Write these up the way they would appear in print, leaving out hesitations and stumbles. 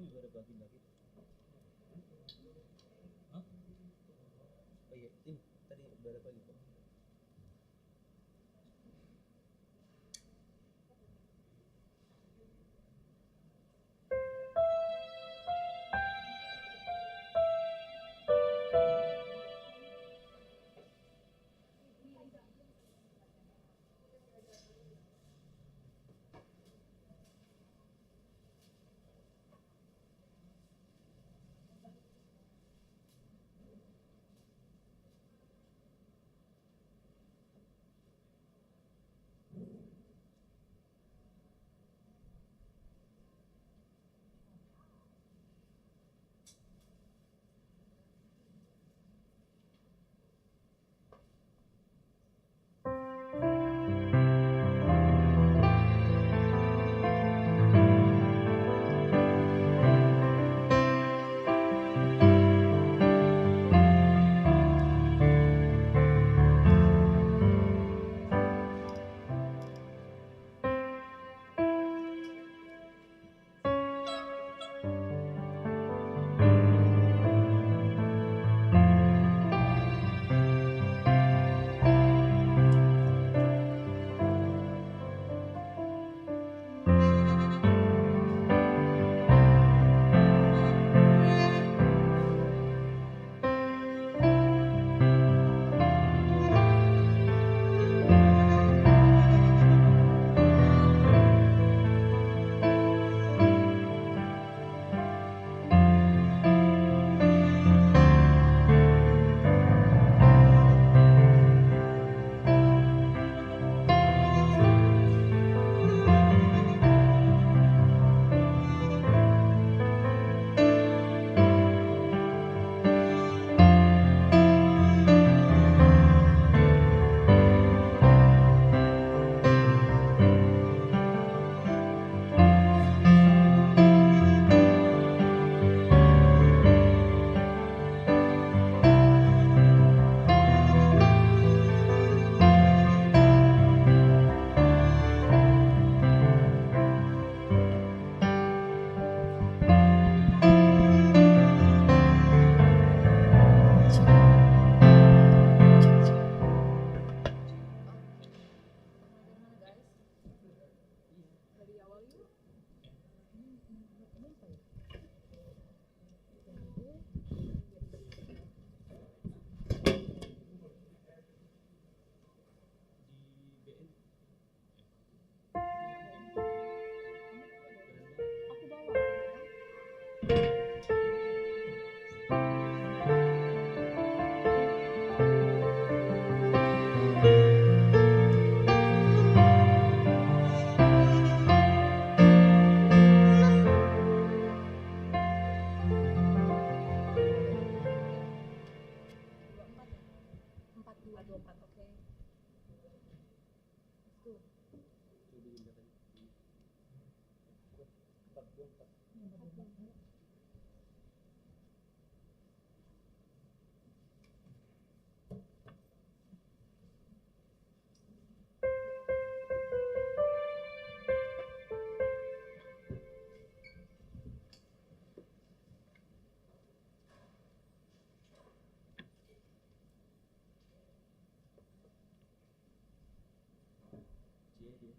juga ada bagi-bagi. Hah? Oh iya, ini tadi udah ada bagi kok. Cie dia.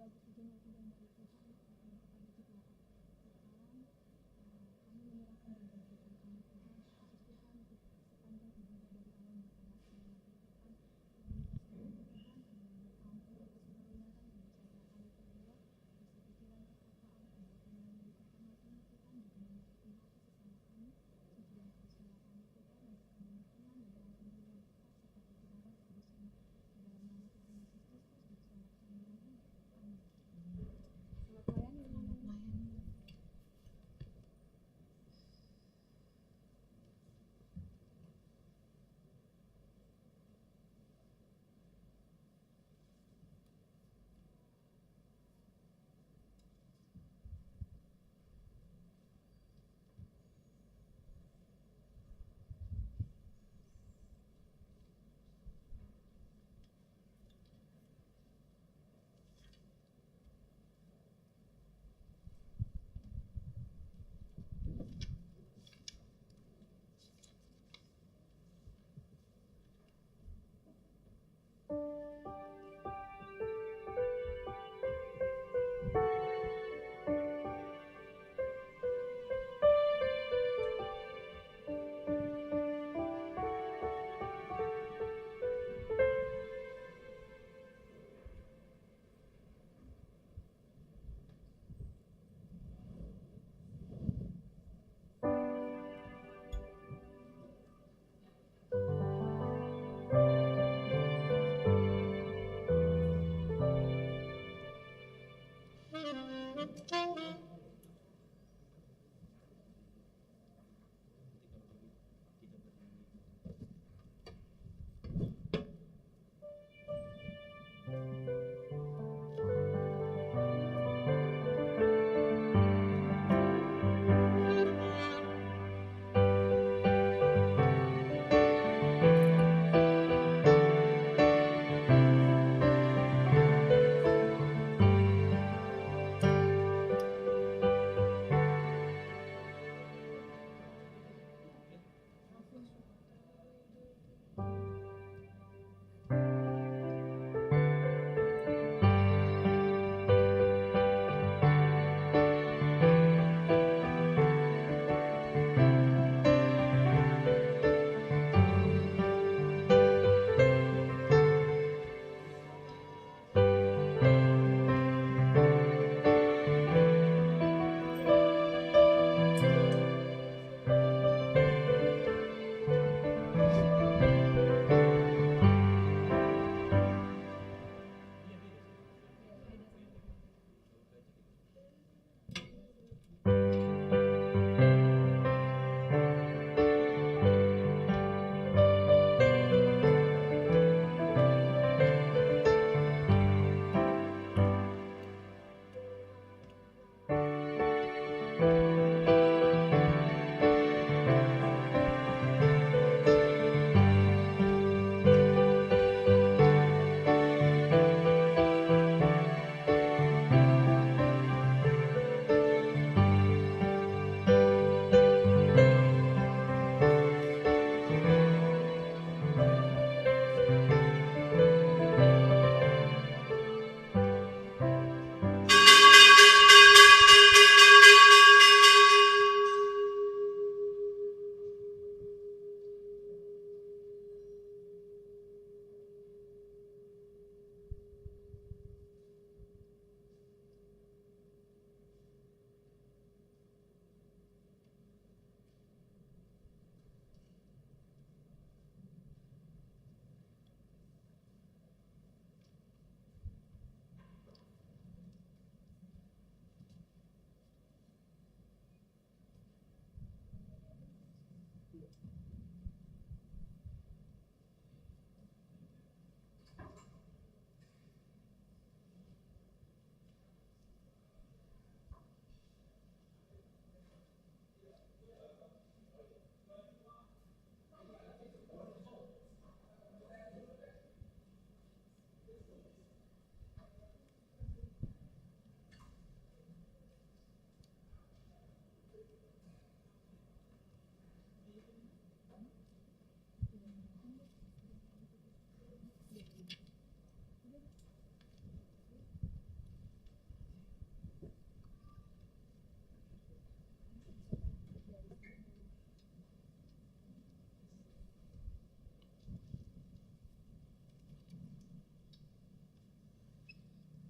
Selamat melayani.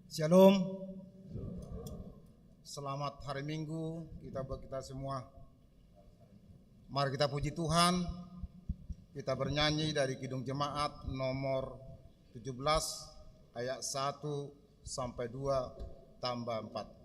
Shalom. Selamat hari Minggu buat kita semua. Mari kita puji Tuhan. Kita bernyanyi dari Kidung Jemaat nomor 17 ayat 1 sampai 2 tambah 4.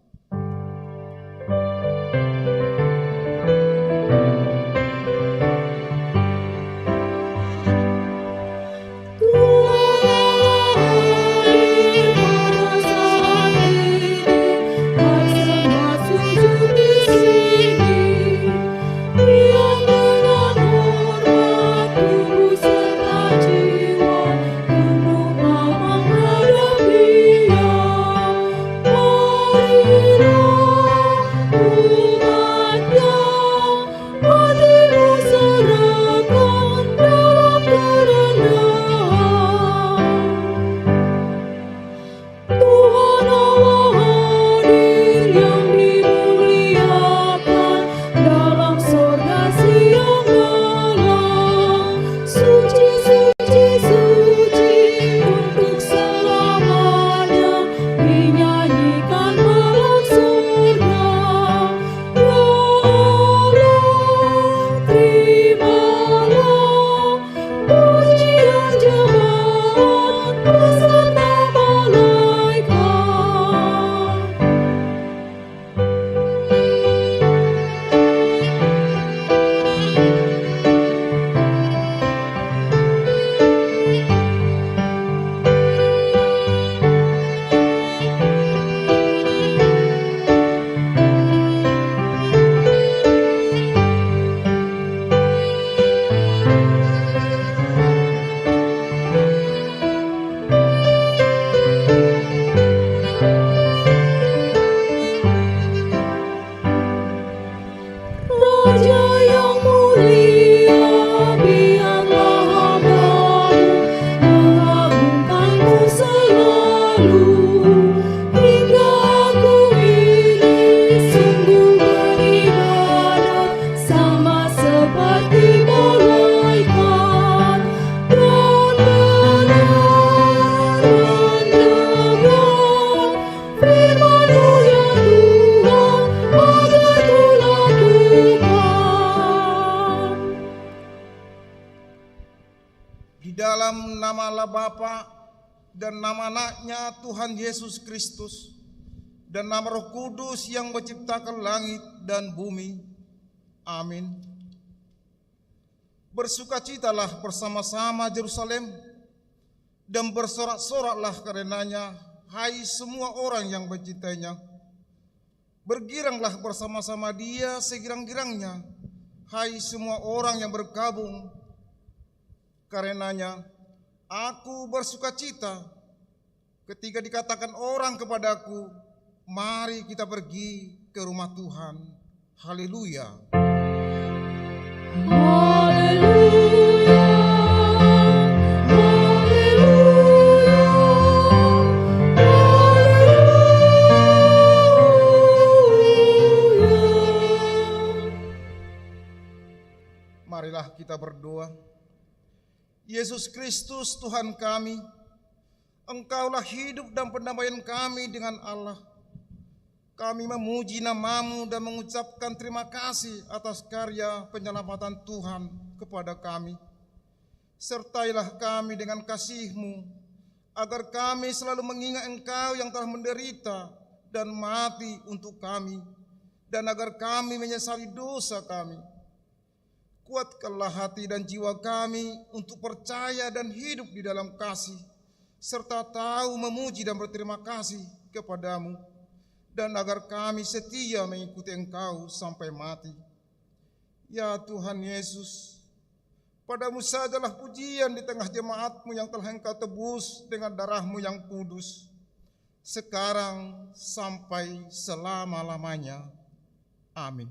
Bapa dan nama anaknya Tuhan Yesus Kristus dan nama Roh Kudus yang menciptakan langit dan bumi. Amin. Bersukacitalah bersama-sama Yerusalem dan bersorak-soraklah karenanya, hai semua orang yang mencintainya. Bergiranglah bersama-sama dia segirang-girangnya, hai semua orang yang bergabung karenanya. Aku bersukacita ketika dikatakan orang kepadaku, mari kita pergi ke rumah Tuhan. Haleluya. Haleluya. Marilah kita berdoa. Yesus Kristus Tuhan kami, Engkaulah hidup dan pendamaian kami dengan Allah. Kami memuji nama-Mu dan mengucapkan terima kasih atas karya penyelamatan Tuhan kepada kami. Sertailah kami dengan kasih-Mu, agar kami selalu mengingat Engkau yang telah menderita dan mati untuk kami, dan agar kami menyesali dosa kami. Kuatkanlah hati dan jiwa kami untuk percaya dan hidup di dalam kasih, serta tahu memuji dan berterima kasih kepadamu, dan agar kami setia mengikuti Engkau sampai mati. Ya Tuhan Yesus, padamu sajalah pujian di tengah jemaat-Mu yang telah Engkau tebus dengan darah-Mu yang kudus, sekarang sampai selama-lamanya. Amin.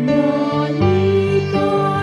Nyanyikan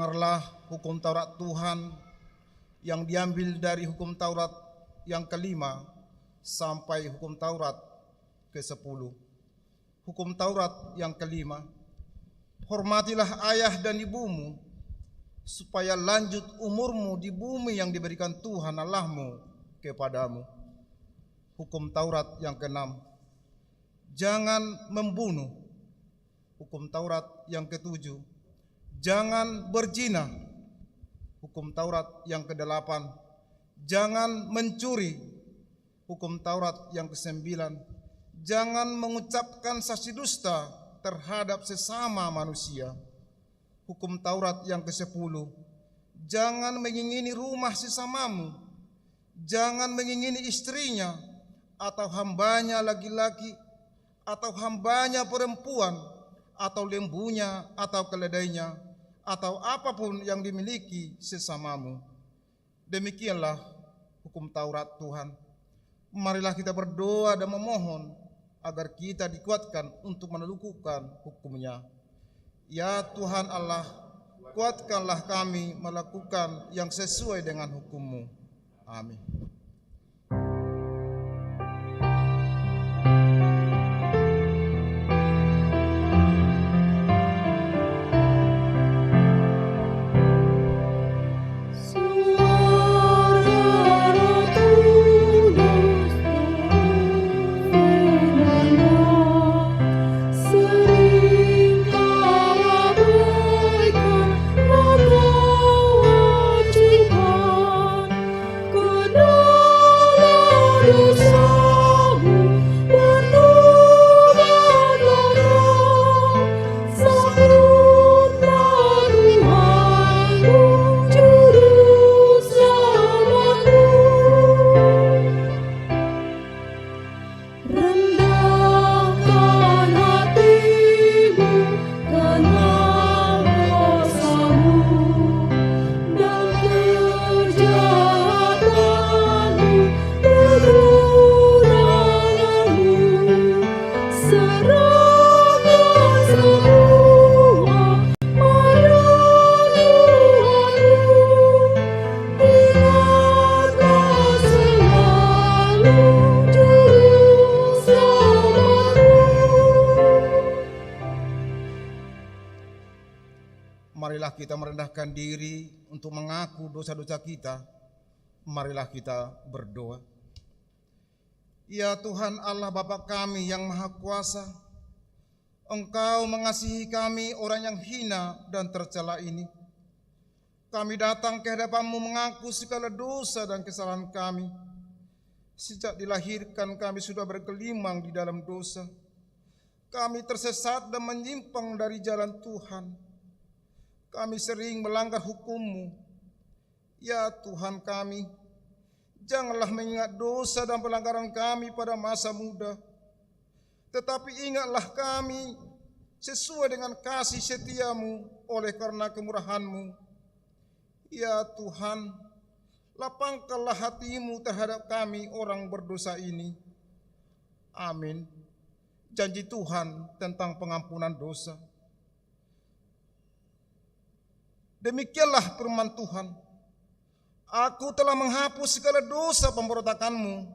Dengarlah hukum Taurat Tuhan yang diambil dari hukum Taurat yang kelima sampai hukum Taurat ke-10. Hukum Taurat yang kelima, hormatilah ayah dan ibumu, supaya lanjut umurmu di bumi yang diberikan Tuhan Allahmu kepadamu. Hukum Taurat yang keenam, jangan membunuh. Hukum Taurat yang ketujuh, jangan berzina. Hukum Taurat yang kedelapan, jangan mencuri. Hukum Taurat yang kesembilan, jangan mengucapkan saksi dusta terhadap sesama manusia. Hukum Taurat yang ke-10, jangan mengingini rumah sesamamu, jangan mengingini istrinya, atau hambanya laki-laki, atau hambanya perempuan, atau lembunya, atau keledainya, atau apapun yang dimiliki sesamamu. Demikianlah hukum Taurat Tuhan. Marilah kita berdoa dan memohon agar kita dikuatkan untuk melakukan hukum-Nya. Ya Tuhan Allah, kuatkanlah kami melakukan yang sesuai dengan hukum-Mu. Amin. Marilah kita merendahkan diri untuk mengaku dosa-dosa kita. Marilah kita berdoa. Ya Tuhan Allah Bapa kami yang Maha Kuasa, Engkau mengasihi kami orang yang hina dan tercela ini. Kami datang ke hadapan-Mu mengaku segala dosa dan kesalahan kami. Sejak dilahirkan kami sudah bergelimang di dalam dosa. Kami tersesat dan menyimpang dari jalan Tuhan. Kami sering melanggar hukum-Mu. Ya Tuhan kami, janganlah mengingat dosa dan pelanggaran kami pada masa muda, tetapi ingatlah kami sesuai dengan kasih setia-Mu oleh karena kemurahan-Mu. Ya Tuhan, lapangkanlah hati-Mu terhadap kami orang berdosa ini. Amin. Janji Tuhan tentang pengampunan dosa. Demikianlah firman Tuhan. Aku telah menghapus segala dosa pemberontakanmu,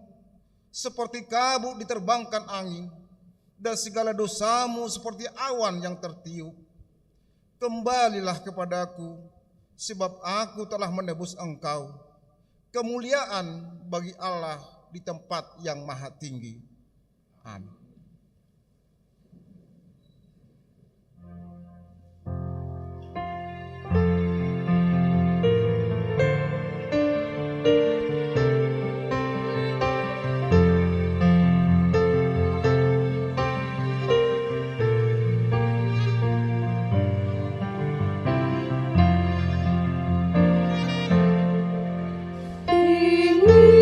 seperti kabut diterbangkan angin, dan segala dosamu seperti awan yang tertiup. Kembalilah kepadaku, sebab aku telah menebus engkau. Kemuliaan bagi Allah di tempat yang maha tinggi. Amin.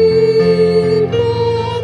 Ingin kau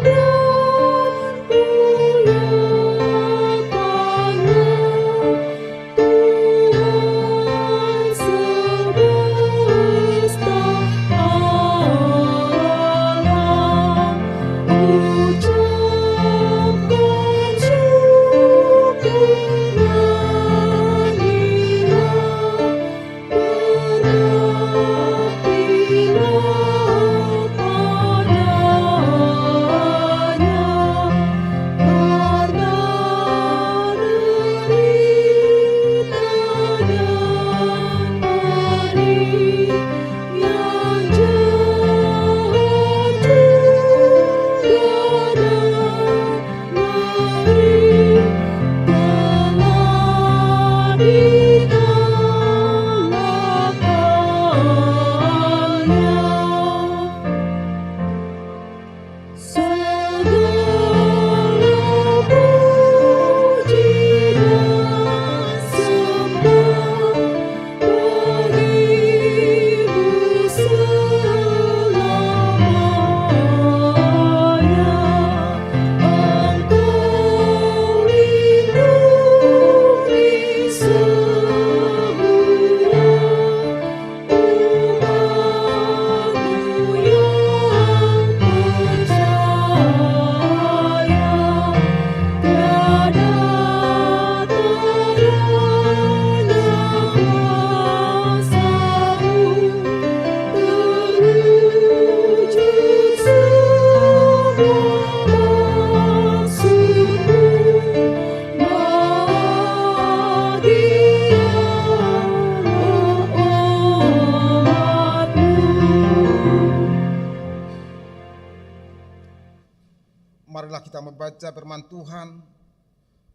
membaca firman Tuhan,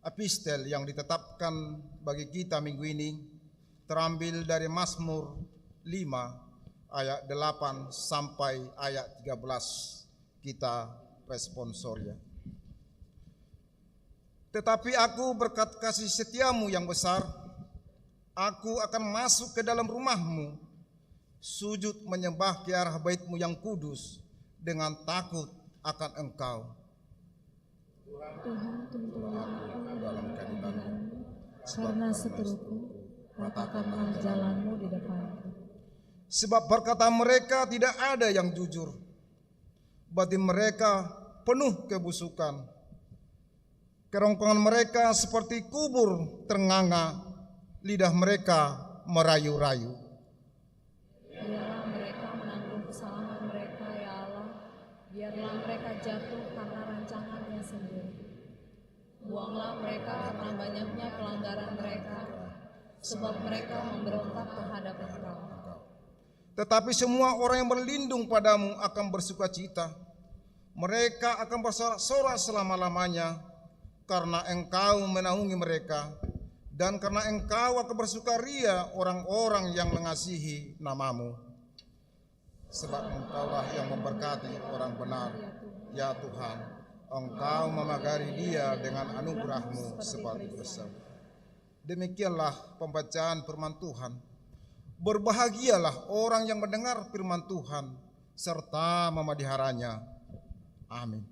epistel yang ditetapkan bagi kita minggu ini terambil dari Mazmur 5 ayat 8 sampai ayat 13. Kita responsornya. Tetapi aku berkat kasih setiamu yang besar, aku akan masuk ke dalam rumahmu, sujud menyembah ke arah baitmu yang kudus dengan takut akan Engkau. Tuhan, tuntunlah aku dalam keadilan-Mu, karena seteruku, ratakanlah jalanmu di depanku. Sebab berkata mereka tidak ada yang jujur, batin mereka penuh kebusukan. Kerongkongan mereka seperti kubur ternganga, lidah mereka merayu-rayu. Biarlah mereka menanggung kesalahan mereka, ya Allah. Biarlah mereka jatuh karena rancangannya sendiri. Buanglah mereka karena banyaknya pelanggaran mereka, sebab mereka memberontak terhadap Engkau. Tetapi semua orang yang berlindung padamu akan bersuka cita. Mereka akan bersorak-sorak selama-lamanya, karena Engkau menaungi mereka, dan karena Engkau akan bersukaria orang-orang yang mengasihi nama-Mu. Sebab Engkaulah yang memberkati orang benar, ya Tuhan. Engkau memagari dia dengan anugerah-Mu seperti besar. Demikianlah pembacaan firman Tuhan. Berbahagialah orang yang mendengar firman Tuhan serta memeliharanya. Amin.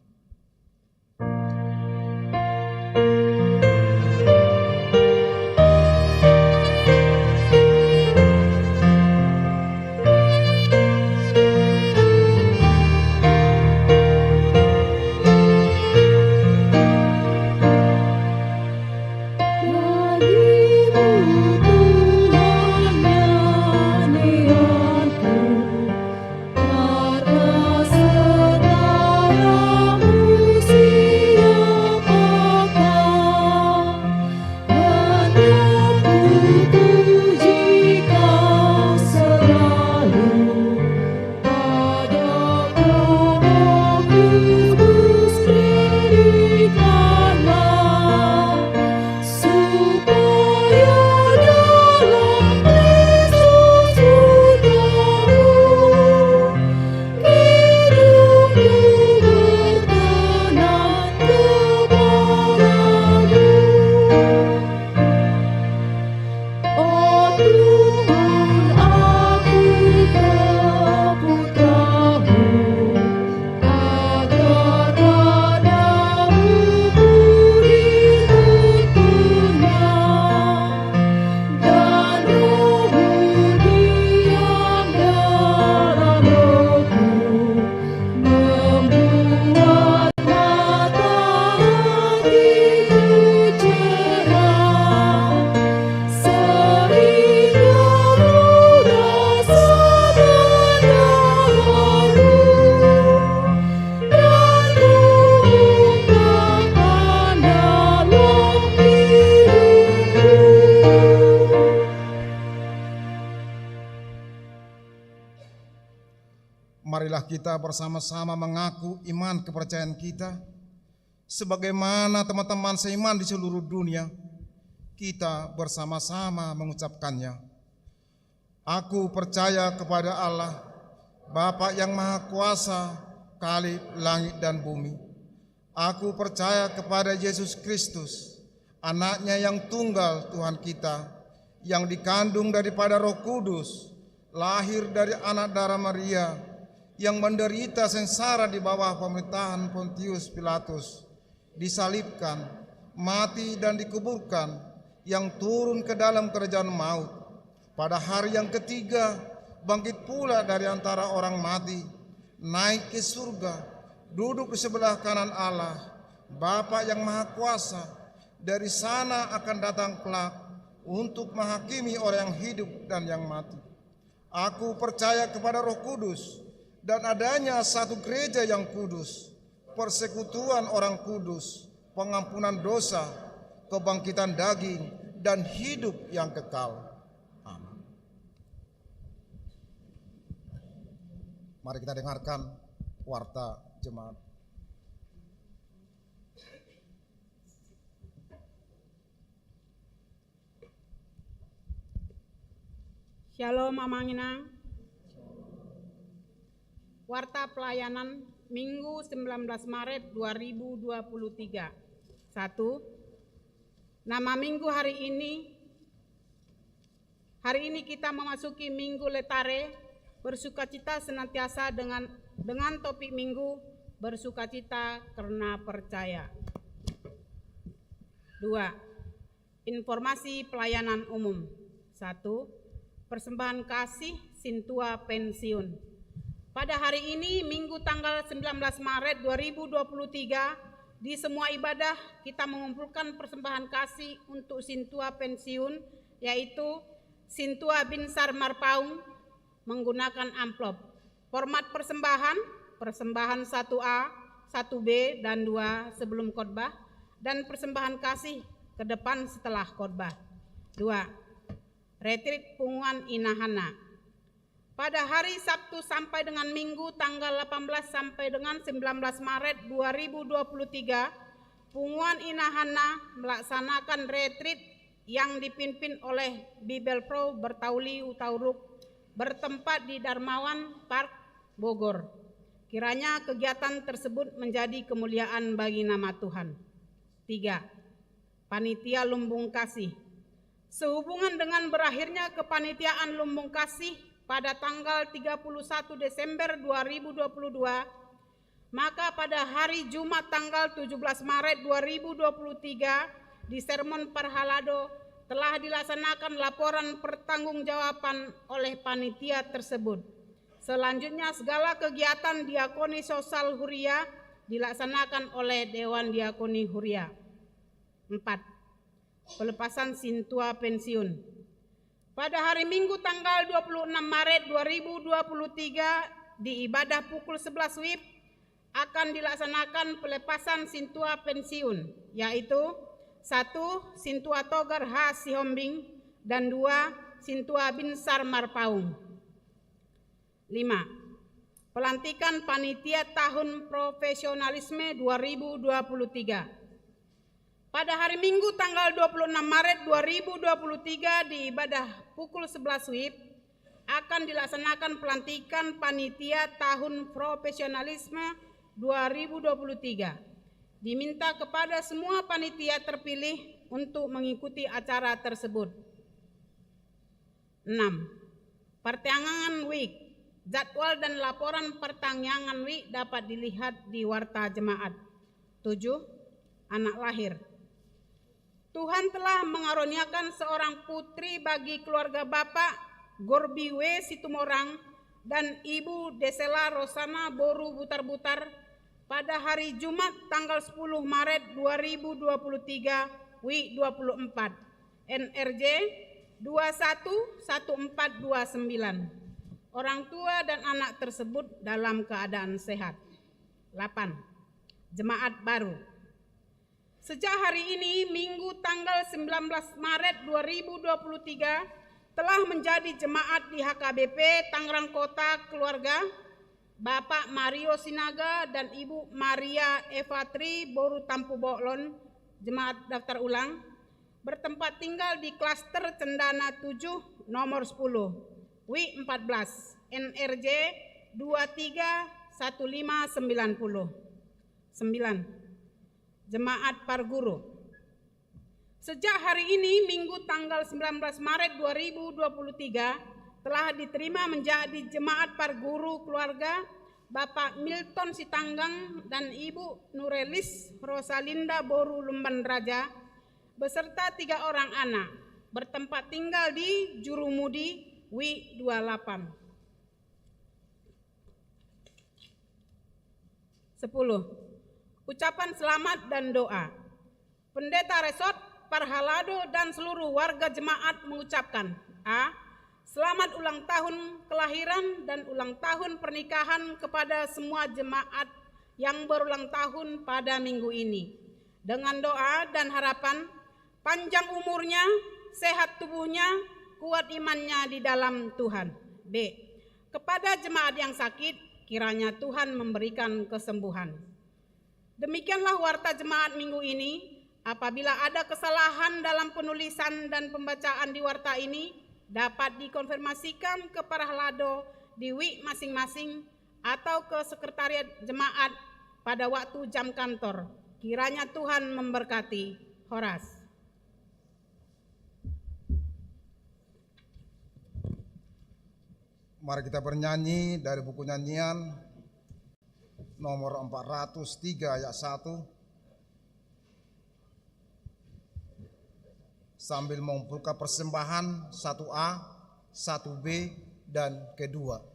Marilah kita bersama-sama mengaku iman kepercayaan kita, sebagaimana teman-teman seiman di seluruh dunia, kita bersama-sama mengucapkannya. Aku percaya kepada Allah, Bapa yang Maha Kuasa, Khalif langit dan bumi. Aku percaya kepada Yesus Kristus, Anaknya yang tunggal Tuhan kita, yang dikandung daripada Roh Kudus, lahir dari anak darah Maria, yang menderita sengsara di bawah pemerintahan Pontius Pilatus, disalibkan, mati dan dikuburkan, yang turun ke dalam kerajaan maut. Pada hari yang ketiga, bangkit pula dari antara orang mati, naik ke surga, duduk di sebelah kanan Allah, Bapa yang Maha Kuasa. Dari sana akan datang kelak untuk menghakimi orang yang hidup dan yang mati. Aku percaya kepada Roh Kudus, dan adanya satu gereja yang kudus, persekutuan orang kudus, pengampunan dosa, kebangkitan daging, dan hidup yang kekal. Amin. Mari kita dengarkan warta jemaat. Shalom Amanginang. Warta pelayanan Minggu 19 Maret 2023. 1. Nama minggu hari ini kita memasuki Minggu Letare, bersukacita senantiasa dengan topik minggu bersukacita karena percaya. 2. Informasi pelayanan umum. 1. Persembahan kasih Sintua pensiun. Pada hari ini Minggu tanggal 19 Maret 2023 di semua ibadah kita mengumpulkan persembahan kasih untuk Sintua pensiun, yaitu Sintua Binsar Marpaung menggunakan amplop. Format persembahan 1A, 1B, dan 2 sebelum khotbah, dan persembahan kasih ke depan setelah khotbah. 2. Retreat Punguan Inahana. Pada hari Sabtu sampai dengan Minggu tanggal 18 sampai dengan 19 Maret 2023, Punguan Inahana melaksanakan retreat yang dipimpin oleh Bibel Pro Bertauli Utauruk bertempat di Darmawan Park, Bogor. Kiranya kegiatan tersebut menjadi kemuliaan bagi nama Tuhan. 3. Panitia Lumbung Kasih. Sehubungan dengan berakhirnya kepanitiaan Lumbung Kasih pada tanggal 31 Desember 2022, maka pada hari Jumat tanggal 17 Maret 2023 di Sermon Parhalado telah dilaksanakan laporan pertanggungjawaban oleh panitia tersebut. Selanjutnya segala kegiatan diakoni sosial Huria dilaksanakan oleh Dewan Diakoni Huria. 4. Pelepasan Sintua pensiun. Pada hari Minggu tanggal 26 Maret 2023 di ibadah pukul 11 WIB akan dilaksanakan pelepasan Sintua pensiun, yaitu 1. Sintua Togar H. Sihombing dan 2. Sintua Binsar Marpaung. 5. Pelantikan Panitia Tahun Profesionalisme 2023. Pada hari Minggu tanggal 26 Maret 2023 di ibadah pukul 11 WIB akan dilaksanakan pelantikan Panitia Tahun Profesionalisme 2023. Diminta kepada semua panitia terpilih untuk mengikuti acara tersebut. 6. Pertanyaan WIB. Jadwal dan laporan pertanyaan WIB dapat dilihat di Warta Jemaat. 7. Anak lahir. Tuhan telah mengaruniakan seorang putri bagi keluarga Bapak Gorbi W. Situmorang dan Ibu Desela Rosana Boru Butar-Butar pada hari Jumat tanggal 10 Maret 2023 WIB 24 NRJ 211429. Orang tua dan anak tersebut dalam keadaan sehat. 8. Jemaat baru. Sejak hari ini, Minggu tanggal 19 Maret 2023, telah menjadi jemaat di HKBP Tangerang Kota keluarga Bapak Mario Sinaga dan Ibu Maria Evatri Boru Tampu Boklon, jemaat daftar ulang, bertempat tinggal di klaster Cendana 7 nomor 10, WIB 14, NRJ 231590. 9. Jemaat Parguru. Sejak hari ini Minggu tanggal 19 Maret 2023 telah diterima menjadi Jemaat Parguru keluarga Bapak Milton Sitanggang dan Ibu Nurelis Rosalinda Boru Lumban Raja beserta 3 orang anak bertempat tinggal di Jurumudi WIB 28. 10. Ucapan selamat dan doa. Pendeta Resort Parhalado dan seluruh warga jemaat mengucapkan: A. Selamat ulang tahun kelahiran dan ulang tahun pernikahan kepada semua jemaat yang berulang tahun pada minggu ini. Dengan doa dan harapan panjang umurnya, sehat tubuhnya, kuat imannya di dalam Tuhan. B. Kepada jemaat yang sakit, kiranya Tuhan memberikan kesembuhan. Demikianlah warta jemaat minggu ini. Apabila ada kesalahan dalam penulisan dan pembacaan di warta ini, dapat dikonfirmasikan ke para halado di WIK masing-masing atau ke sekretariat jemaat pada waktu jam kantor. Kiranya Tuhan memberkati. Horas. Mari kita bernyanyi dari buku nyanyian nomor 403 ayat 1 sambil mengumpulkan persembahan 1A, 1B, dan kedua.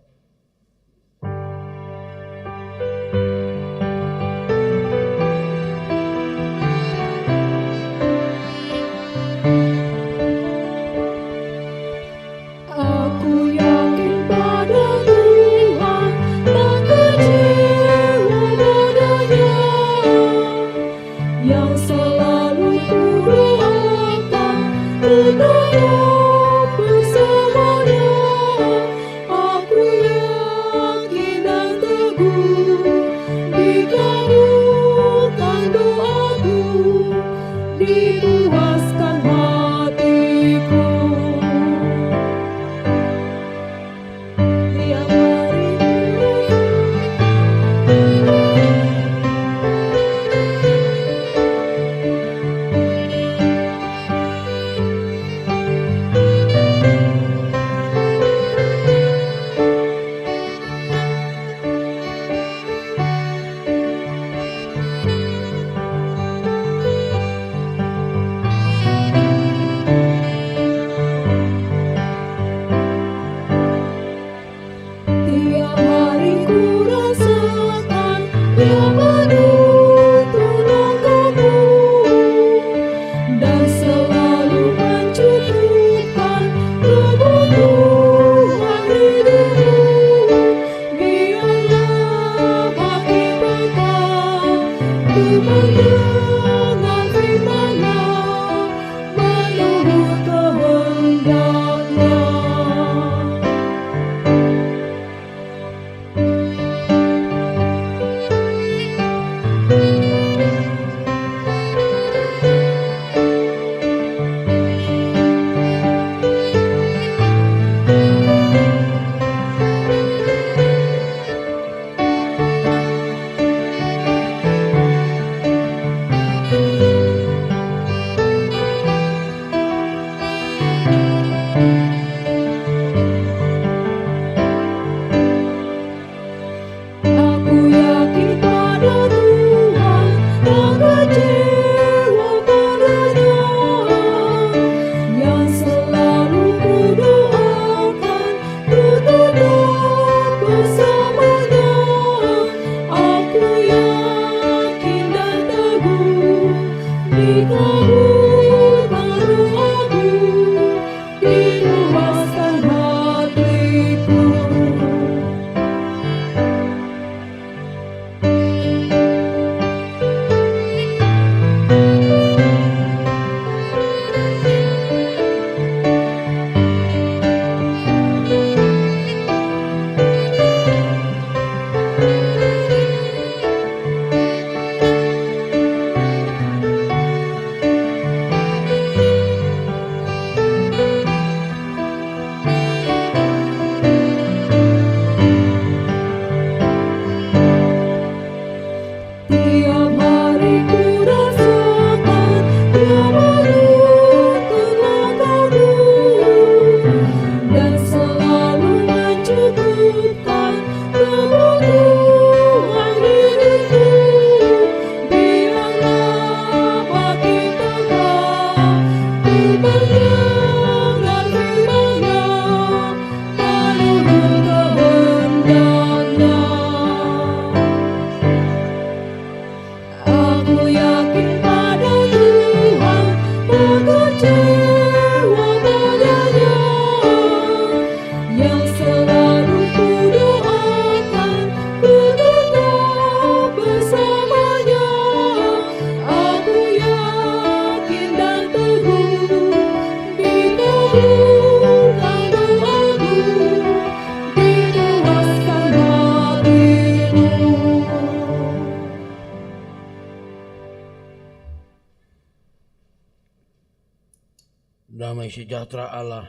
Damai sejahtera Allah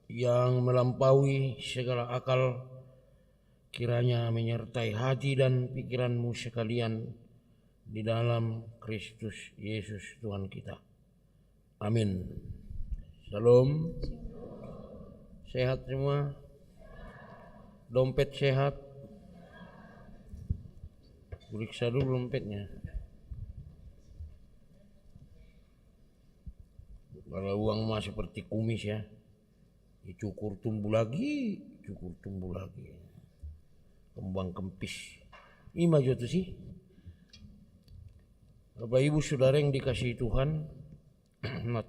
yang melampaui segala akal, kiranya menyertai hati dan pikiranmu sekalian di dalam Kristus Yesus Tuhan kita. Amin. Shalom. Sehat semua? Dompet sehat? Periksa dulu dompetnya. Kalau uang mah seperti kumis ya, dicukur tumbuh lagi, kembang kempis. Ini maju tuh sih. Bapak Ibu Saudara yang dikasihi Tuhan,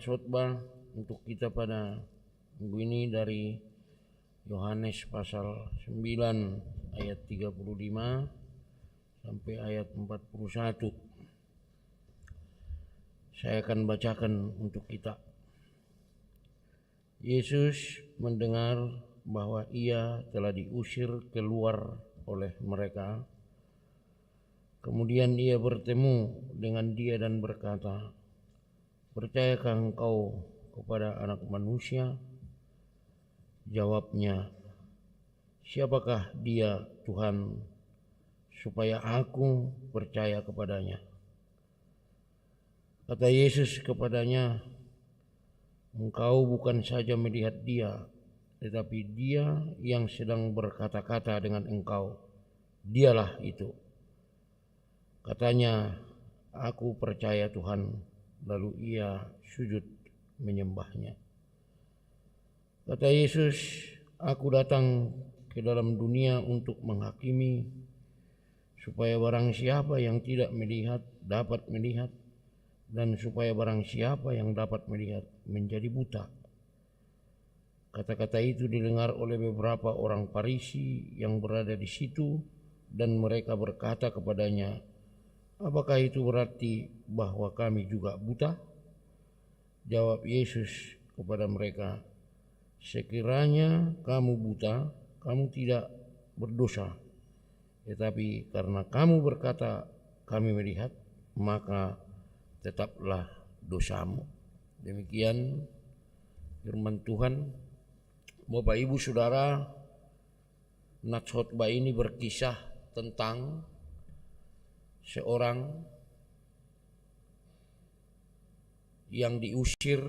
khotbah untuk kita pada minggu ini dari Yohanes pasal 9 ayat 35 sampai ayat 41. Saya akan bacakan untuk kita. Yesus mendengar bahwa ia telah diusir keluar oleh mereka. Kemudian ia bertemu dengan dia dan berkata, "Percayakah engkau kepada Anak Manusia?" Jawabnya, "Siapakah dia, Tuhan, supaya aku percaya kepadanya?" Kata Yesus kepadanya, "Engkau bukan saja melihat dia, tetapi dia yang sedang berkata-kata dengan engkau, dialah itu." Katanya, "Aku percaya Tuhan." Lalu ia sujud menyembahnya. Kata Yesus, "Aku datang ke dalam dunia untuk menghakimi, supaya barang siapa yang tidak melihat dapat melihat, dan supaya barang siapa yang dapat melihat menjadi buta." Kata-kata itu didengar oleh beberapa orang Farisi yang berada di situ, dan mereka berkata kepadanya, "Apakah itu berarti bahwa kami juga buta?" Jawab Yesus kepada mereka, "Sekiranya kamu buta, kamu tidak berdosa. Tetapi karena kamu berkata, 'Kami melihat,' maka tetaplah dosamu." Demikian firman Tuhan. Bapak Ibu Saudara, khotbah ini berkisah tentang seorang yang diusir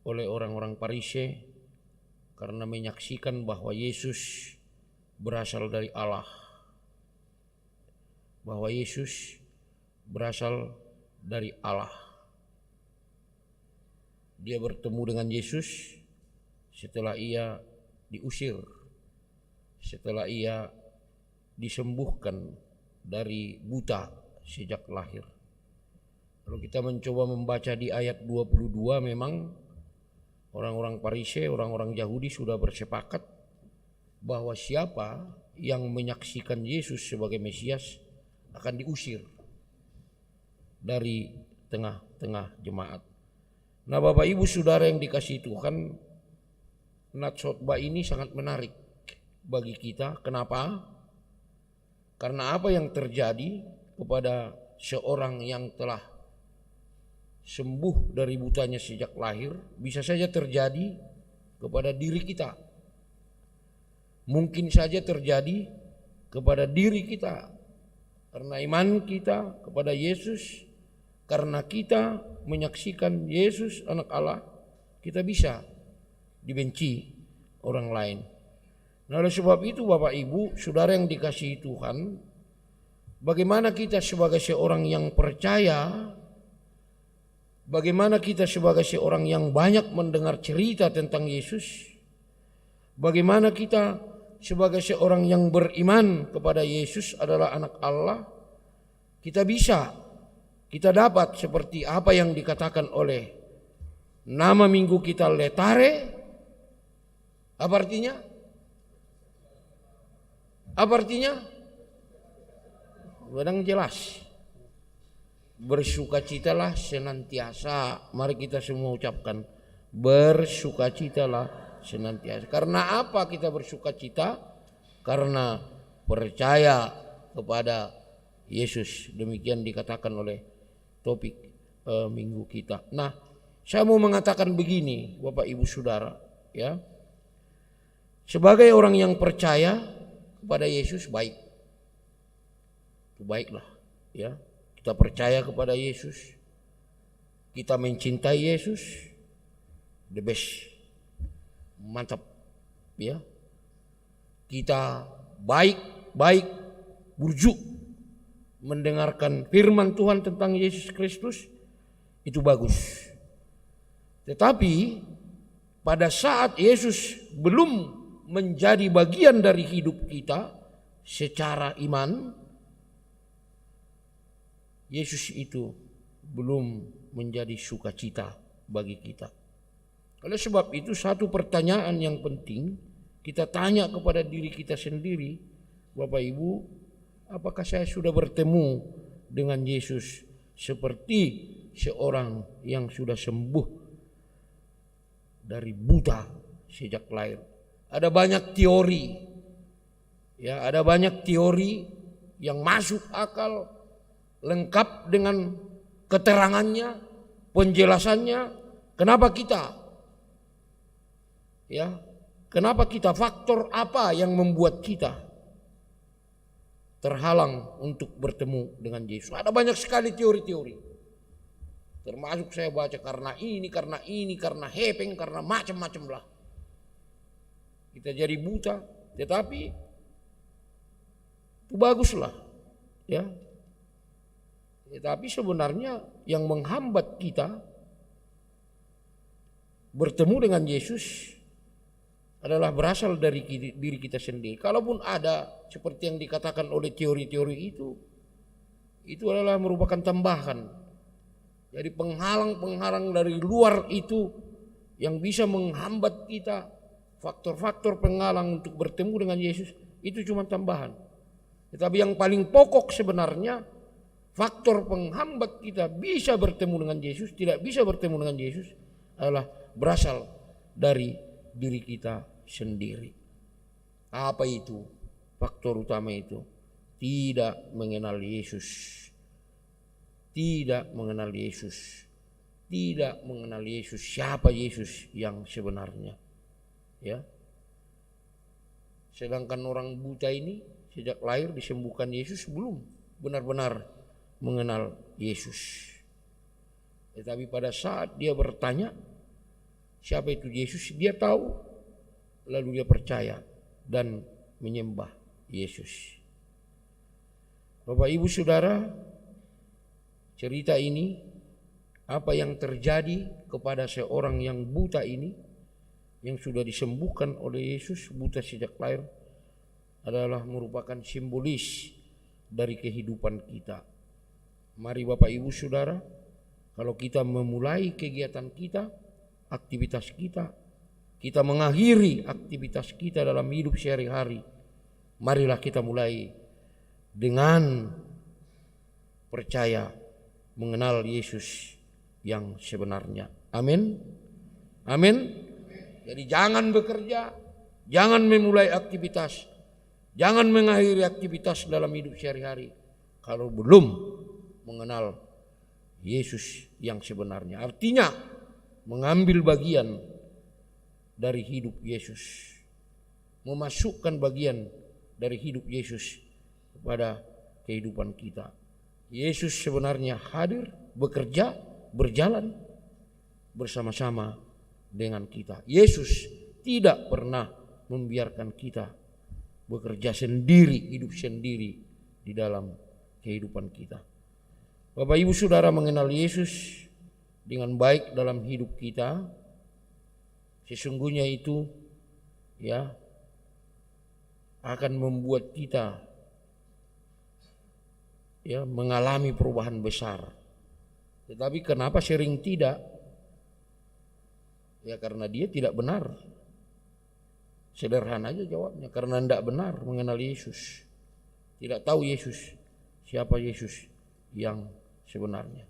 oleh orang-orang Farisi karena menyaksikan bahwa Yesus berasal dari Allah, bahwa Yesus berasal dari Allah. Dia bertemu dengan Yesus setelah ia diusir, setelah ia disembuhkan dari buta sejak lahir. Kalau kita mencoba membaca di ayat 22, memang orang-orang Farisi, orang-orang Yahudi sudah bersepakat bahwa siapa yang menyaksikan Yesus sebagai Mesias akan diusir dari tengah-tengah jemaat. Nah, Bapak Ibu Saudara yang dikasihi Tuhan, khotbah ini sangat menarik bagi kita. Kenapa? Karena apa yang terjadi kepada seorang yang telah sembuh dari butanya sejak lahir bisa saja terjadi kepada diri kita. Mungkin saja terjadi kepada diri kita karena iman kita kepada Yesus. Karena kita menyaksikan Yesus anak Allah, kita bisa dibenci orang lain. Nah, oleh sebab itu Bapak Ibu, Saudara yang dikasihi Tuhan, bagaimana kita sebagai seorang yang percaya, bagaimana kita sebagai seorang yang banyak mendengar cerita tentang Yesus, bagaimana kita sebagai seorang yang beriman kepada Yesus adalah anak Allah, kita dapat seperti apa yang dikatakan oleh nama minggu kita, Letare. Apa artinya? Apa artinya? Kadang jelas. Bersukacitalah senantiasa. Mari kita semua ucapkan, bersukacitalah senantiasa. Karena apa kita bersukacita? Karena percaya kepada Yesus. Demikian dikatakan oleh topik minggu kita. Nah, saya mau mengatakan begini, Bapak Ibu Saudara, ya. sebagai orang yang percaya kepada Yesus baik. Itu baiklah, ya. Kita percaya kepada Yesus, kita mencintai Yesus, the best, mantap, ya. Kita baik burjuk mendengarkan firman Tuhan tentang Yesus Kristus, itu bagus. Tetapi pada saat Yesus belum menjadi bagian dari hidup kita secara iman, Yesus itu belum menjadi sukacita bagi kita. Oleh sebab itu satu pertanyaan yang penting kita tanya kepada diri kita sendiri, Bapak Ibu, apakah saya sudah bertemu dengan Yesus seperti seorang yang sudah sembuh dari buta sejak lahir? Ada banyak teori, ya, ada banyak teori yang masuk akal, lengkap dengan keterangannya, penjelasannya. Kenapa kita, ya, kenapa kita, faktor apa yang membuat kita terhalang untuk bertemu dengan Yesus? Ada banyak sekali teori-teori. Termasuk saya baca karena ini, karena hepeng, karena macam-macam lah. Kita jadi buta, tetapi itu baguslah, ya. Tetapi sebenarnya yang menghambat kita bertemu dengan Yesus adalah berasal dari diri kita sendiri. Kalaupun ada seperti yang dikatakan oleh teori-teori itu adalah merupakan tambahan. Jadi penghalang-penghalang dari luar itu yang bisa menghambat kita, faktor-faktor penghalang untuk bertemu dengan Yesus, itu cuma tambahan. Tetapi yang paling pokok sebenarnya, faktor penghambat kita bisa bertemu dengan Yesus, tidak bisa bertemu dengan Yesus, adalah berasal dari diri kita sendiri. Apa itu? Faktor utama itu tidak mengenal Yesus. Tidak mengenal Yesus. Tidak mengenal Yesus. Siapa Yesus yang sebenarnya? Ya. Sedangkan orang buta ini sejak lahir disembuhkan Yesus belum benar-benar mengenal Yesus. Tetapi pada saat dia bertanya siapa itu Yesus, dia tahu, lalu dia percaya dan menyembah Yesus. Bapak Ibu Saudara, cerita ini, apa yang terjadi kepada seorang yang buta ini, yang sudah disembuhkan oleh Yesus, buta sejak lahir, adalah merupakan simbolis dari kehidupan kita. Mari Bapak Ibu Saudara, kalau kita memulai kegiatan kita, aktivitas kita, kita mengakhiri aktivitas kita dalam hidup sehari-hari, marilah kita mulai dengan percaya mengenal Yesus yang sebenarnya. Amin. Amin. Jadi jangan bekerja, jangan memulai aktivitas, jangan mengakhiri aktivitas dalam hidup sehari-hari kalau belum mengenal Yesus yang sebenarnya. Artinya mengambil bagian dari hidup Yesus, memasukkan bagian dari hidup Yesus kepada kehidupan kita. Yesus sebenarnya hadir, bekerja, berjalan bersama-sama dengan kita. Yesus tidak pernah membiarkan kita bekerja sendiri, hidup sendiri di dalam kehidupan kita. Bapak Ibu Saudara, mengenal Yesus dengan baik dalam hidup kita, sesungguhnya itu, ya, akan membuat kita, ya, mengalami perubahan besar. Tetapi kenapa sering tidak? Ya karena dia tidak benar. Sederhana aja jawabnya, karena tidak benar mengenal Yesus. Tidak tahu Yesus, siapa Yesus yang sebenarnya.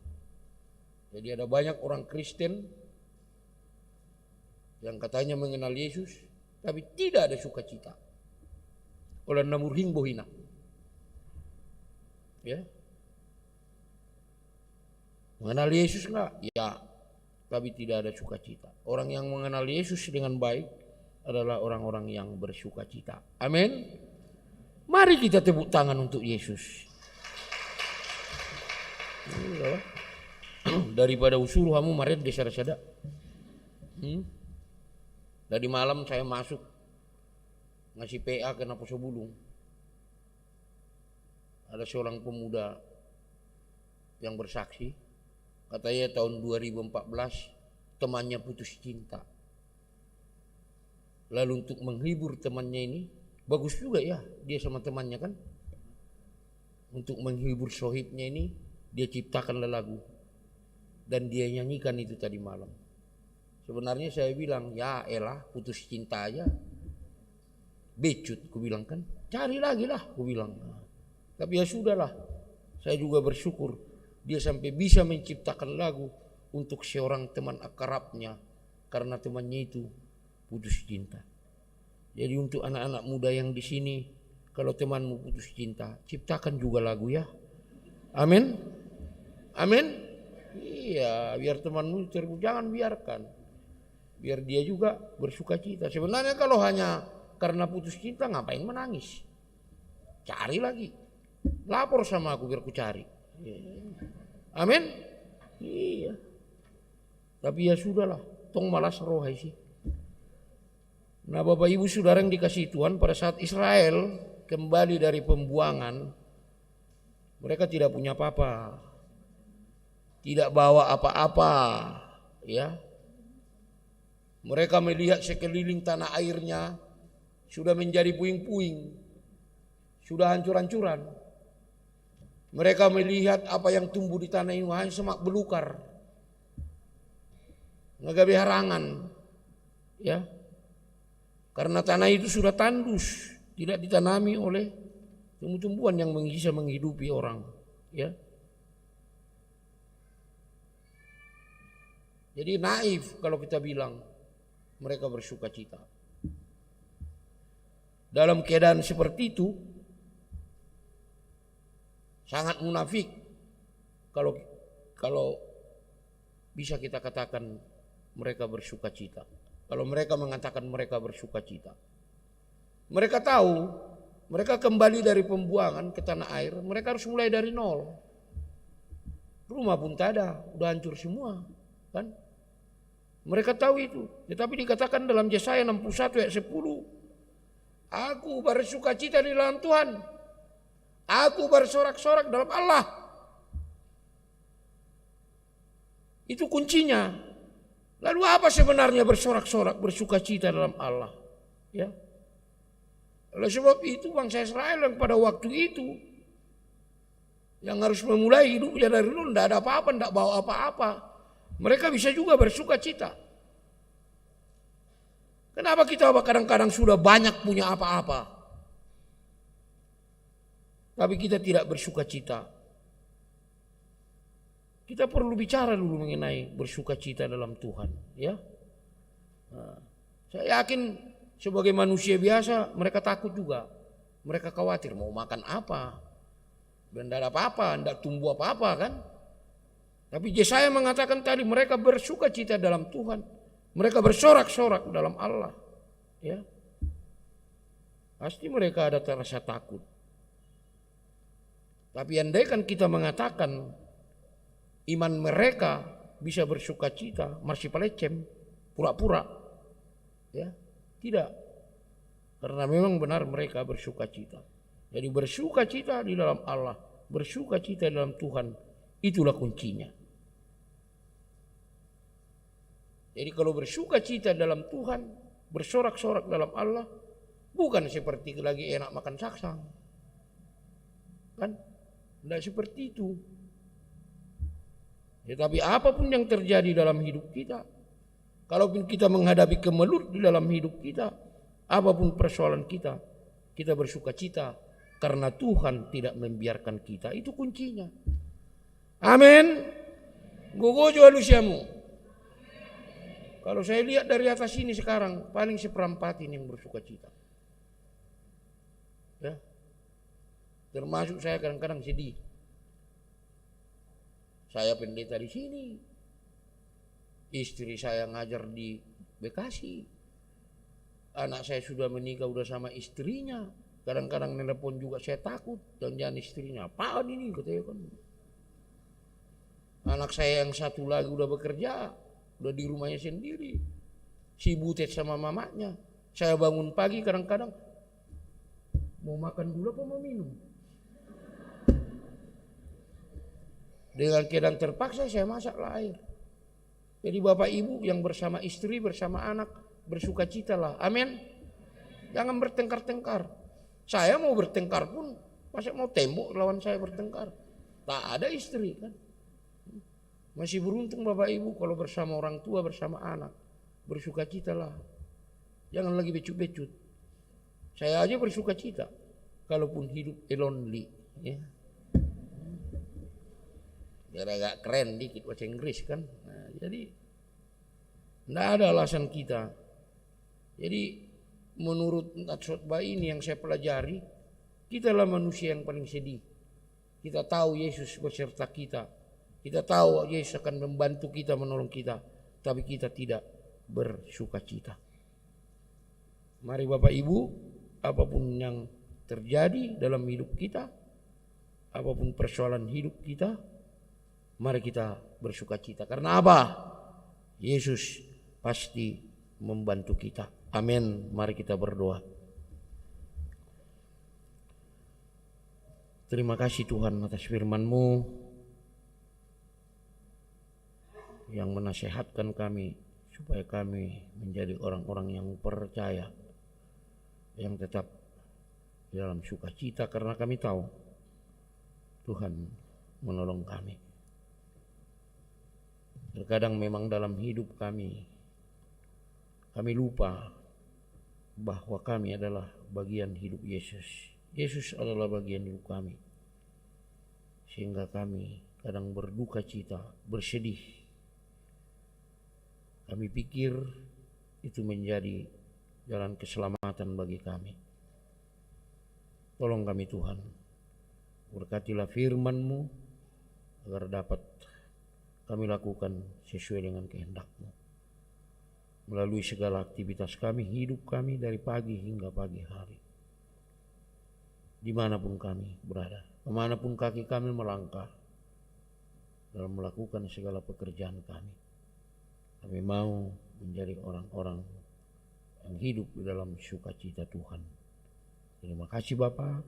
Jadi ada banyak orang Kristen yang katanya mengenal Yesus, tapi tidak ada sukacita. Oleh namurhing bohina. Ya. Mengenal Yesus enggak? Ya, tapi tidak ada sukacita. Orang yang mengenal Yesus dengan baik, adalah orang-orang yang bersuka cita. Amin. Mari kita tepuk tangan untuk Yesus. Daripada usul kamu maret desada-sada. Tadi malam saya masuk ngasih PA ke Poso Bulung. Ada seorang pemuda yang bersaksi, katanya tahun 2014 temannya putus cinta. Lalu untuk menghibur temannya ini, bagus juga ya dia sama temannya kan. Untuk menghibur sohibnya ini, dia ciptakan lagu dan dia nyanyikan itu tadi malam. Sebenarnya saya bilang, ya elah putus cinta aja, becut, ku bilang kan, cari lagi lah, ku bilang. Tapi ya sudahlah, saya juga bersyukur dia sampai bisa menciptakan lagu untuk seorang teman akrabnya karena temannya itu putus cinta. Jadi untuk anak-anak muda yang di sini, kalau temanmu putus cinta, ciptakan juga lagu ya. Amin. Amin. Iya, biar temanmu terus jangan biarkan. Biar dia juga bersuka cita. Sebenarnya kalau hanya karena putus cinta ngapain menangis? Cari lagi. Lapor sama aku biar ku cari. Amin. Iya. Tapi ya sudahlah, tong malas rohai sih. Nah Bapak Ibu Saudara yang dikasihi Tuhan, pada saat Israel kembali dari pembuangan, mereka tidak punya apa-apa, tidak bawa apa-apa, ya. Mereka melihat sekeliling tanah airnya sudah menjadi puing-puing, sudah hancur-hancuran. Mereka melihat apa yang tumbuh di tanah ini hanya semak belukar, ngagabe harangan, ya. Karena tanah itu sudah tandus, tidak ditanami oleh tumbuh-tumbuhan yang bisa menghidupi orang, ya. Jadi naif kalau kita bilang mereka bersuka cita. Dalam keadaan seperti itu sangat munafik kalau bisa kita katakan mereka bersuka cita. Kalau mereka mengatakan mereka bersuka cita, mereka tahu mereka kembali dari pembuangan ke tanah air, mereka harus mulai dari nol. Rumah pun tak ada, udah hancur semua, kan? Mereka tahu itu. Tetapi dikatakan dalam Yesaya 61 ayat 10, aku bersuka cita di dalam Tuhan, aku bersorak-sorak dalam Allah. Itu kuncinya. Lalu apa sebenarnya bersorak-sorak, bersuka cita dalam Allah? Ya. Oleh sebab itu bangsa Israel yang pada waktu itu yang harus memulai hidupnya dari nol, tidak ada apa-apa, tidak bawa apa-apa, mereka bisa juga bersuka cita. Kenapa kita kadang-kadang sudah banyak punya apa-apa, tapi kita tidak bersuka cita? Kita perlu bicara dulu mengenai bersuka cita dalam Tuhan, ya. Nah, saya yakin sebagai manusia biasa mereka takut juga, mereka khawatir mau makan apa, dan tidak ada apa-apa, tidak tumbuh apa-apa kan. Tapi Yesaya mengatakan tadi mereka bersuka cita dalam Tuhan, mereka bersorak-sorak dalam Allah, ya. Pasti mereka ada rasa takut. Tapi andaikan kita mengatakan iman mereka bisa bersuka cita, masih pelecem, pura-pura, ya, tidak. Karena memang benar mereka bersuka cita. Jadi bersuka cita di dalam Allah, bersuka cita dalam Tuhan, itulah kuncinya. Jadi kalau bersuka cita dalam Tuhan, bersorak-sorak dalam Allah, bukan seperti lagi enak makan saksang, kan? Tidak seperti itu. Tetapi apapun yang terjadi dalam hidup kita, kalaupun kita menghadapi kemelut di dalam hidup kita, apapun persoalan kita, kita bersuka cita karena Tuhan tidak membiarkan kita. Itu kuncinya. Amin. Gogojo halusiamu. Kalau saya lihat dari atas ini sekarang, paling seperempat ini yang bersuka cita. Ya. Termasuk saya kadang-kadang sedih. Saya pendeta di sini, istri saya ngajar di Bekasi, anak saya sudah menikah, udah sama istrinya. Kadang-kadang nelpon juga saya takut, jangan istrinya. Apaan ini katanya kan. Anak saya yang satu lagi udah bekerja, udah di rumahnya sendiri. Si butet sama mamanya. Saya bangun pagi kadang-kadang mau makan dulu apa mau minum. Dengan keadaan terpaksa saya masaklah air. Jadi bapak ibu yang bersama istri, bersama anak, bersukacitalah. Amin. Jangan bertengkar-tengkar. Saya mau bertengkar pun, masa mau tembok lawan saya bertengkar. Tak ada istri kan. Masih beruntung bapak ibu kalau bersama orang tua, bersama anak. Bersukacitalah. Jangan lagi becut-becut. Saya aja bersukacita. Kalaupun hidup lonely. Ya. Biar agak keren dikit bahasa Inggris kan. Nah, jadi tidak ada alasan kita. Jadi menurut khotbah ini yang saya pelajari, kitalah manusia yang paling sedih. Kita tahu Yesus beserta kita. Kita tahu Yesus akan membantu kita, menolong kita. Tapi kita tidak bersukacita. Mari Bapak Ibu, apapun yang terjadi dalam hidup kita, apapun persoalan hidup kita, mari kita bersukacita. Karena apa? Yesus pasti membantu kita. Amin. Mari kita berdoa. Terima kasih Tuhan atas firman-Mu yang menasehatkan kami supaya kami menjadi orang-orang yang percaya, yang tetap dalam sukacita karena kami tahu Tuhan menolong kami. Terkadang memang dalam hidup kami lupa bahwa kami adalah bagian hidup Yesus. Yesus adalah bagian hidup kami. Sehingga kami kadang berduka cita, bersedih. Kami pikir itu menjadi jalan keselamatan bagi kami. Tolong kami Tuhan, berkatilah firman-Mu agar dapat kami lakukan sesuai dengan kehendak-Mu. Melalui segala aktivitas kami, hidup kami dari pagi hingga pagi hari. Dimanapun kami berada, kemanapun kaki kami melangkah dalam melakukan segala pekerjaan kami. Kami mau menjadi orang-orang yang hidup di dalam sukacita Tuhan. Terima kasih Bapa,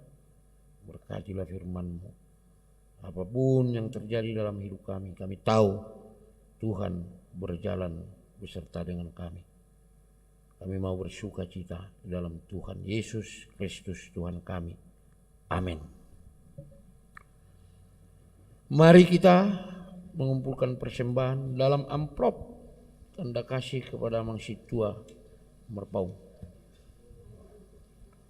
berkatilah firman-Mu. Apapun yang terjadi dalam hidup kami, kami tahu Tuhan berjalan beserta dengan kami. Kami mau bersukacita di dalam Tuhan Yesus Kristus Tuhan kami. Amin. Mari kita mengumpulkan persembahan dalam amplop tanda kasih kepada Mang Situa Merpau. Kali puji Maria.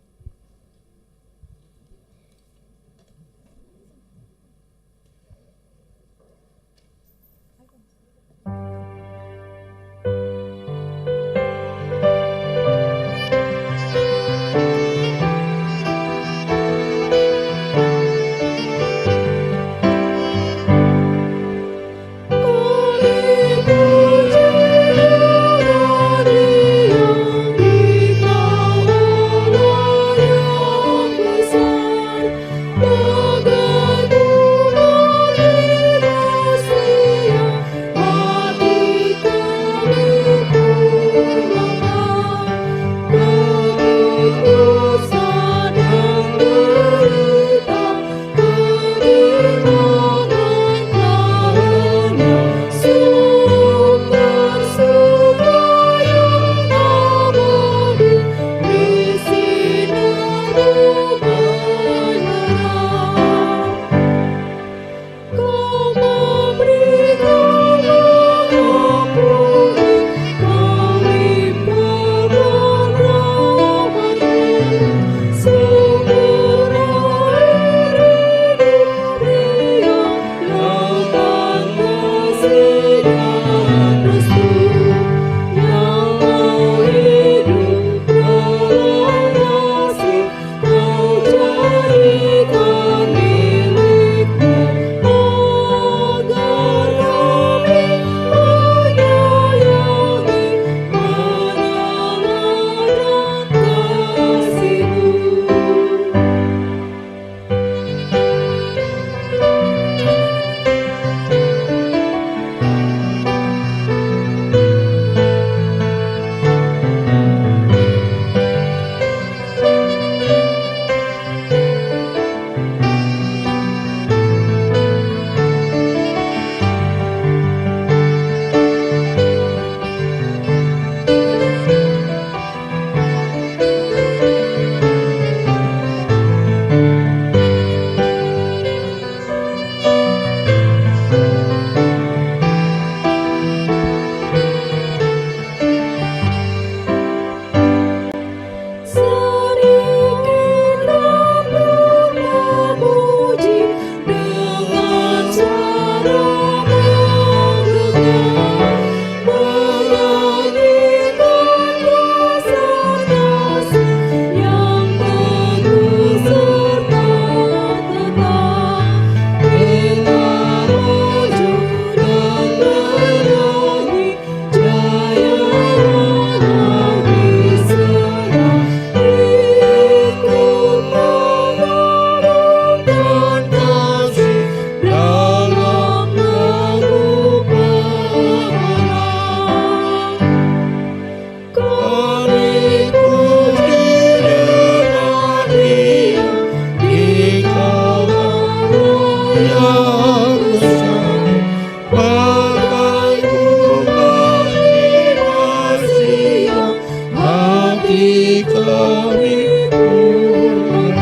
hati kami purnakan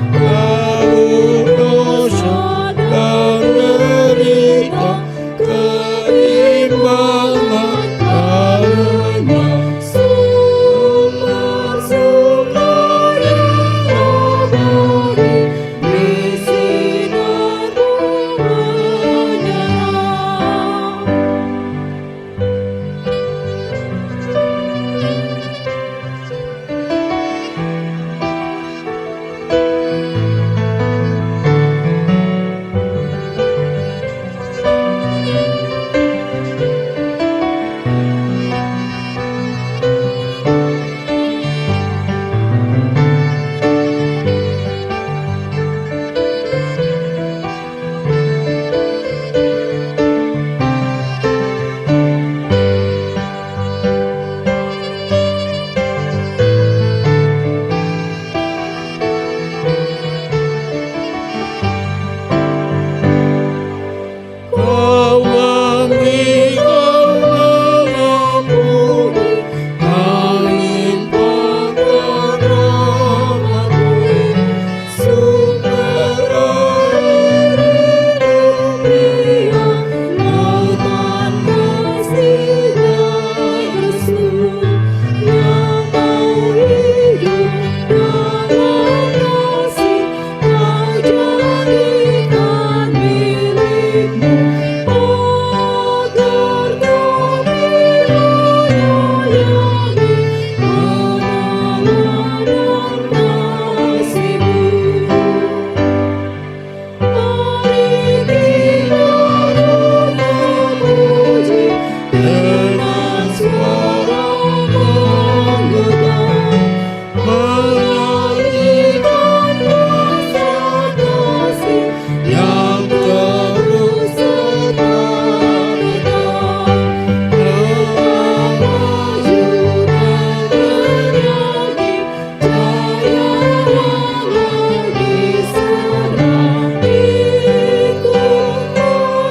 bahu dosa dan derita, keimbangan karunia sumber sukacita abadi di sinarmu menyerah. Kau mengampuni, Kau limpahkan rahmat-Mu, sumber air hidup yang lautan kasih dan restu, yang mau hidup dalam kasih, Kau jadikan milik-Mu. Agar kami menyayangi, mengenal dan kasih-Mu. Mari kita memuji dengan suara menggugah, menyanyikan rasa kasih yang terus serta kita. Kita maju dan bernyanyi, jaya walau diserang, ikut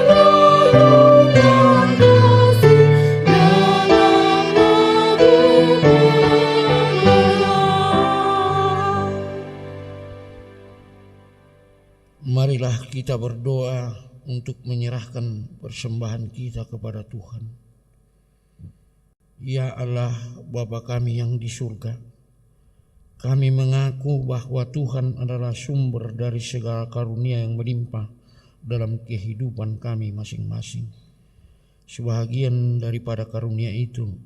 melalukan kasih dalam lagu pemenang. Marilah kita berdoa untuk menyerahkan persembahan kita kepada Tuhan. Ya Allah, Bapa kami yang di surga, kami mengaku bahwa Tuhan adalah sumber dari segala karunia yang melimpah dalam kehidupan kami masing-masing. Sebahagian daripada karunia itu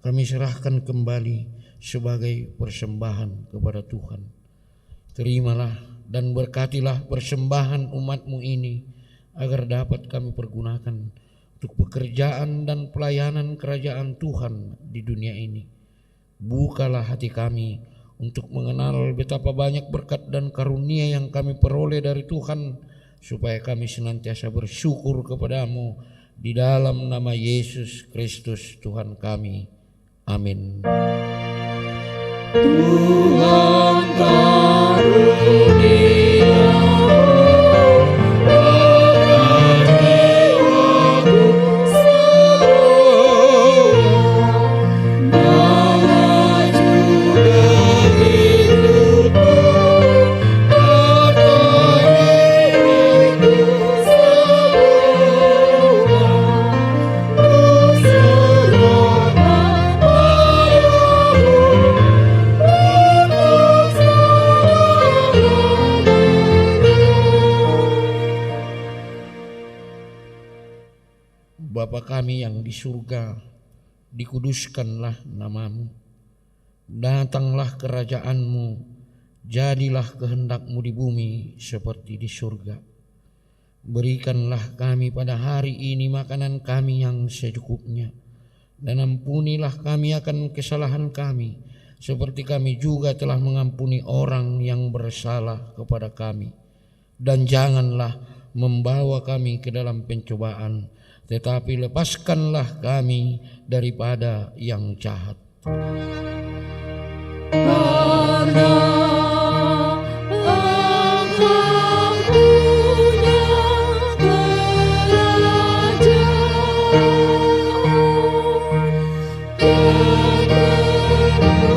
kami serahkan kembali sebagai persembahan kepada Tuhan. Terimalah dan berkatilah persembahan umat-Mu ini, agar dapat kami pergunakan untuk pekerjaan dan pelayanan kerajaan Tuhan di dunia ini. Bukalah hati kami untuk mengenal betapa banyak berkat dan karunia yang kami peroleh dari Tuhan, supaya kami senantiasa bersyukur kepadamu di dalam nama Yesus Kristus Tuhan kami. Amin. Tuhan karunia Bapa kami yang di surga, dikuduskanlah nama-Mu. Datanglah kerajaan-Mu, jadilah kehendak-Mu di bumi seperti di surga. Berikanlah kami pada hari ini makanan kami yang secukupnya, dan ampunilah kami akan kesalahan kami, seperti kami juga telah mengampuni orang yang bersalah kepada kami. Dan janganlah membawa kami ke dalam pencobaan, tetapi lepaskanlah kami daripada yang jahat. Karena Engkau punya kerajaan dan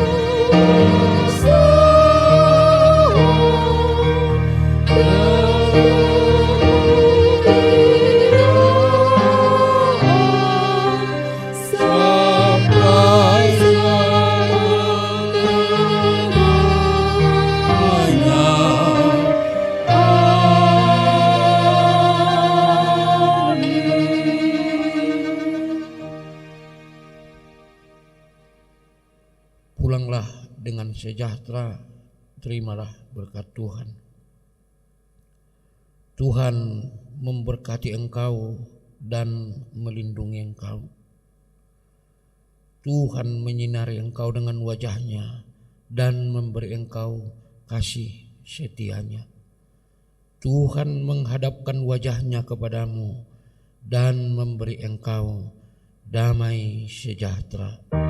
pulanglah dengan sejahtera, terimalah berkat Tuhan. Tuhan memberkati engkau dan melindungi engkau. Tuhan menyinari engkau dengan wajah-Nya dan memberi engkau kasih setia-Nya. Tuhan menghadapkan wajah-Nya kepadamu dan memberi engkau damai sejahtera.